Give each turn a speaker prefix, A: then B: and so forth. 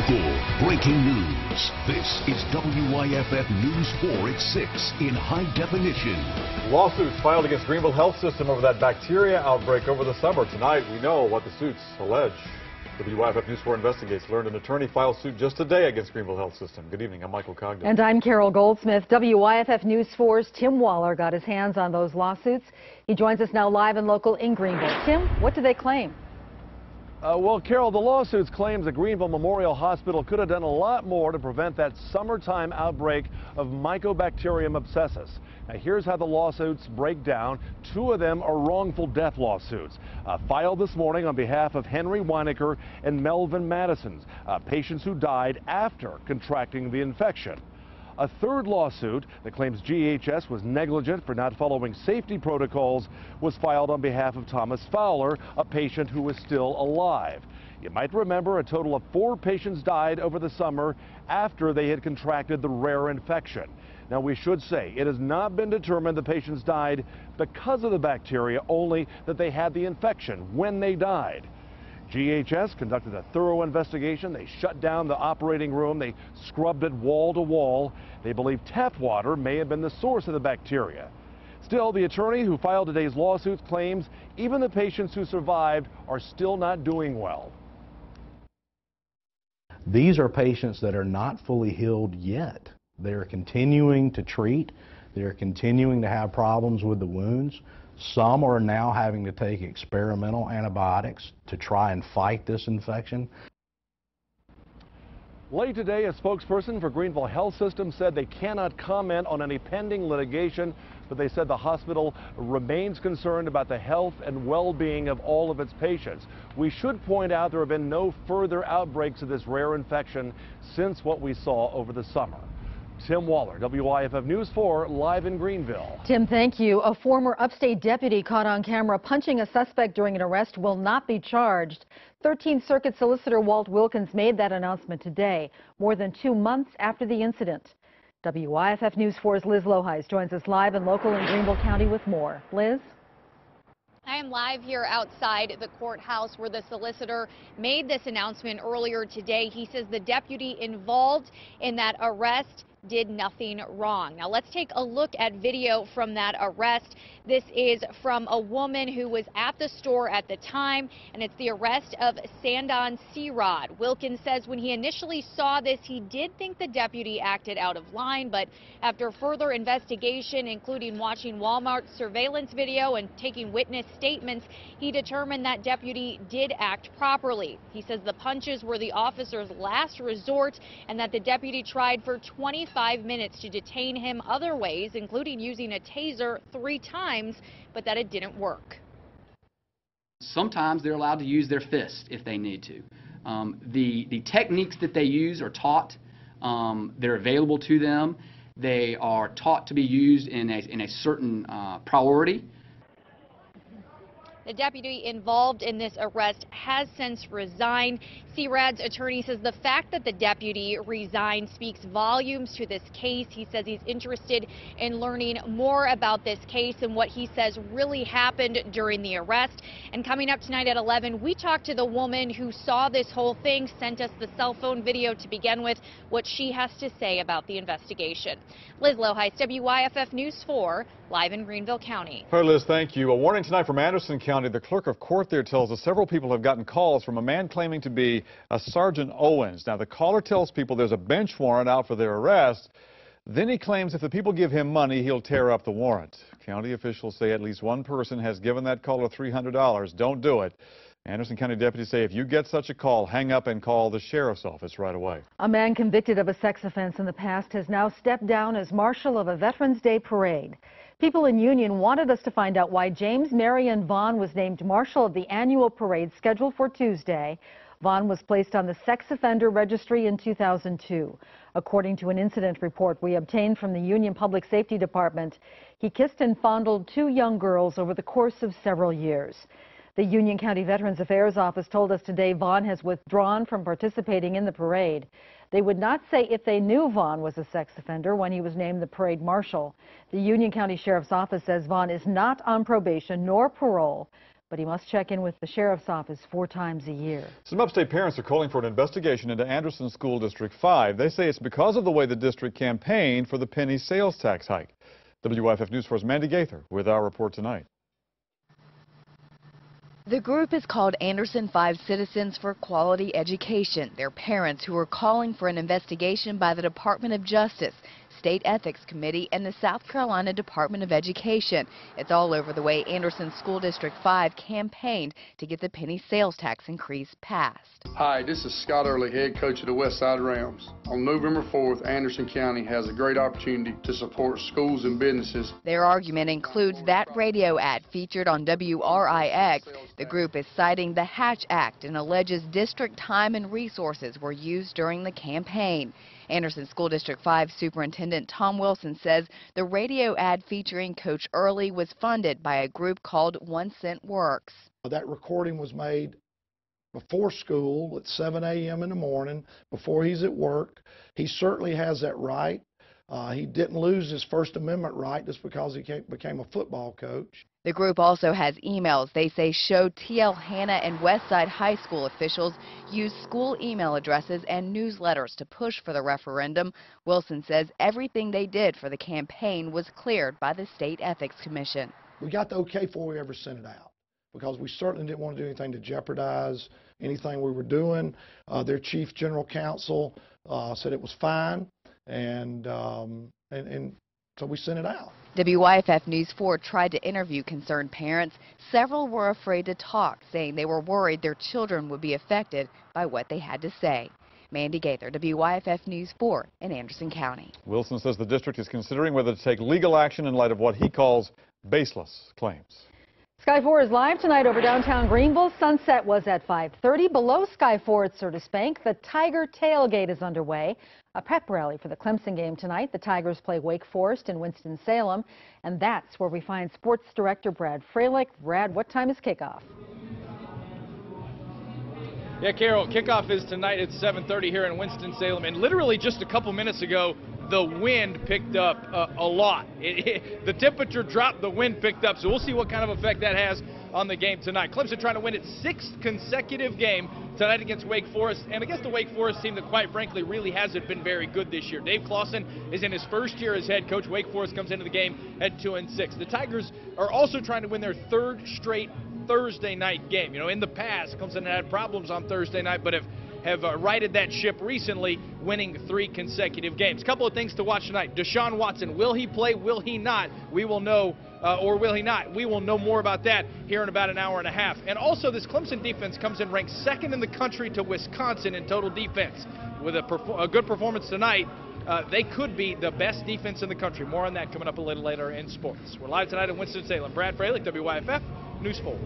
A: Local breaking news. This is WYFF News 4 at 6 in high definition.
B: Lawsuits filed against Greenville Health System over that bacteria outbreak over the summer. Tonight, we know what the suits allege. WYFF News 4 investigates learned an attorney filed suit just today against Greenville Health System. Good evening. I'm Michael Cogdon.
C: And I'm Carol Goldsmith. WYFF News 4's Tim Waller got his hands on those lawsuits. He joins us now live and local in Greenville. Tim, what do they claim?
D: Well, Carol, the lawsuits claims the Greenville Memorial Hospital could have done a lot more to prevent that summertime outbreak of Mycobacterium abscessus. Now, here's how the lawsuits break down. Two of them are wrongful death lawsuits filed this morning on behalf of Henry Weinecker and Melvin Madison, patients who died after contracting the infection. A third lawsuit that claims GHS was negligent for not following safety protocols was filed on behalf of Thomas Fowler, a patient who is still alive. You might remember a total of 4 patients died over the summer after they had contracted the rare infection. Now, we should say it has not been determined the patients died because of the bacteria, only that they had the infection when they died. GHS conducted a thorough investigation. They shut down the operating room. They scrubbed it wall to wall. They believe tap water may have been the source of the bacteria. Still, the attorney who filed today's lawsuits claims even the patients who survived are still not doing well.
E: These are patients that are not fully healed yet. They're continuing to treat. They're continuing to have problems with the wounds. Some are now having to take experimental antibiotics to try and fight this infection.
D: Late today, a spokesperson for Greenville Health System said they cannot comment on any pending litigation, but they said the hospital remains concerned about the health and well-being of all of its patients. We should point out there have been no further outbreaks of this rare infection since what we saw over the summer. Tim Waller, WYFF News 4, live in Greenville.
C: Tim, thank you. A former upstate deputy caught on camera punching a suspect during an arrest will not be charged. 13th Circuit Solicitor Walt Wilkins made that announcement today, more than 2 months after the incident. WYFF News 4's Liz Loheis joins us live and local in Greenville County with more. Liz?
F: I am live here outside the courthouse where the solicitor made this announcement earlier today. He says the deputy involved in that arrest did nothing wrong. Now let's take a look at video from that arrest. This is from a woman who was at the store at the time, and it's the arrest of Sandon Searod. Wilkins says when he initially saw this, he did think the deputy acted out of line, but after further investigation, including watching Walmart surveillance video and taking witness statements, he determined that deputy did act properly. He says the punches were the officer's last resort and that the deputy tried for 25 minutes to detain him other ways, including using a taser 3 times, but that it didn't work.
G: Sometimes they're allowed to use their fist if they need to. The techniques that they use are taught. They're available to them. They are taught to be used in a certain priority.
F: The deputy involved in this arrest has since resigned. Searad's attorney says the fact that the deputy resigned speaks volumes to this case. He says he's interested in learning more about this case and what he says really happened during the arrest. And coming up tonight at 11, we talked to the woman who saw this whole thing, sent us the cell phone video to begin with, what she has to say about the investigation. Liz Loheis, WYFF News 4, live in Greenville County.
B: All right, Liz, thank you. A warning tonight from Anderson County. The clerk of court there tells us several people have gotten calls from a man claiming to be a Sergeant Owens. Now, the caller tells people there's a bench warrant out for their arrest. Then he claims if the people give him money, he'll tear up the warrant. County officials say at least one person has given that caller $300. Don't do it. Anderson County deputies say if you get such a call, hang up and call the sheriff's office right away.
C: A man convicted of a sex offense in the past has now stepped down as marshal of a Veterans Day parade. People in Union wanted us to find out why James Marion Vaughn was named marshal of the annual parade scheduled for Tuesday. Vaughn was placed on the sex offender registry in 2002. According to an incident report we obtained from the Union Public Safety Department, he kissed and fondled 2 young girls over the course of several years. The Union County Veterans Affairs Office told us today Vaughn has withdrawn from participating in the parade. They would not say if they knew Vaughn was a sex offender when he was named the parade marshal. The Union County Sheriff's Office says Vaughn is not on probation nor parole, but he must check in with the sheriff's office 4 times a year.
B: Some upstate parents are calling for an investigation into Anderson School District 5. They say it's because of the way the district campaigned for the penny sales tax hike. WYFF News 4's Mandy Gaither with our report tonight.
H: The group is called Anderson 5 Citizens for Quality Education. They're parents who are calling for an investigation by the Department of Justice, State Ethics Committee, and the South Carolina Department of Education. It's all over the way Anderson School District 5 campaigned to get the penny sales tax increase passed.
I: Hi, this is Scott Early, head coach of the Westside Rams. On November 4th, Anderson County has a great opportunity to support schools and businesses.
H: Their argument includes that radio ad featured on WRIX. The group is citing the Hatch Act and alleges district time and resources were used during the campaign. Anderson School District 5 Superintendent Tom Wilson says the radio ad featuring Coach Early was funded by a group called 1 Cent Works.
J: That recording was made before school at 7 a.m. in the morning, before he's at work. He certainly has that right. He didn't lose his First Amendment right just because he became a football coach.
H: The group also has emails they say show T.L. Hanna and Westside High School officials use school email addresses and newsletters to push for the referendum. Wilson says everything they did for the campaign was cleared by the State Ethics Commission.
J: We got the okay before we ever sent it out, because we certainly didn't want to do anything to jeopardize anything we were doing. Their chief general counsel said it was fine, and so we sent it out.
H: WYFF News 4 tried to interview concerned parents. Several were afraid to talk, saying they were worried their children would be affected by what they had to say. Mandy Gaither, WYFF News 4 in Anderson County.
B: Wilson says the district is considering whether to take legal action in light of what he calls baseless claims.
C: Sky 4 is live tonight over downtown Greenville. Sunset was at 5:30. Below Sky 4 at Curtis Bank, the Tiger Tailgate is underway. A pep rally for the Clemson game tonight. The Tigers play Wake Forest in Winston-Salem, and that's where we find Sports Director Brad Froelich. Brad, what time is kickoff?
K: Yeah, Carol, kickoff is tonight at 7:30 here in Winston-Salem, and literally just a couple minutes ago, the wind picked up a lot. The temperature dropped, the wind picked up, so we'll see what kind of effect that has on the game tonight. Clemson trying to win its 6th consecutive game tonight against Wake Forest, and against the Wake Forest team that quite frankly really hasn't been very good this year. Dave Clawson is in his first year as head coach. Wake Forest comes into the game at 2-6. The Tigers are also trying to win their 3rd straight Thursday night game. You know, in the past, Clemson had problems on Thursday night, but have righted that ship recently, winning 3 consecutive games. Couple of things to watch tonight. Deshaun Watson, will he play? Will he not? We will know, or will he not? We will know more about that here in about an hour and a half. And also, this Clemson defense comes in ranked 2nd in the country to Wisconsin in total defense. With a good performance tonight, they could be the best defense in the country. More on that coming up a little later in sports. We're live tonight in Winston-Salem. Brad Froelich, WYFF News 4.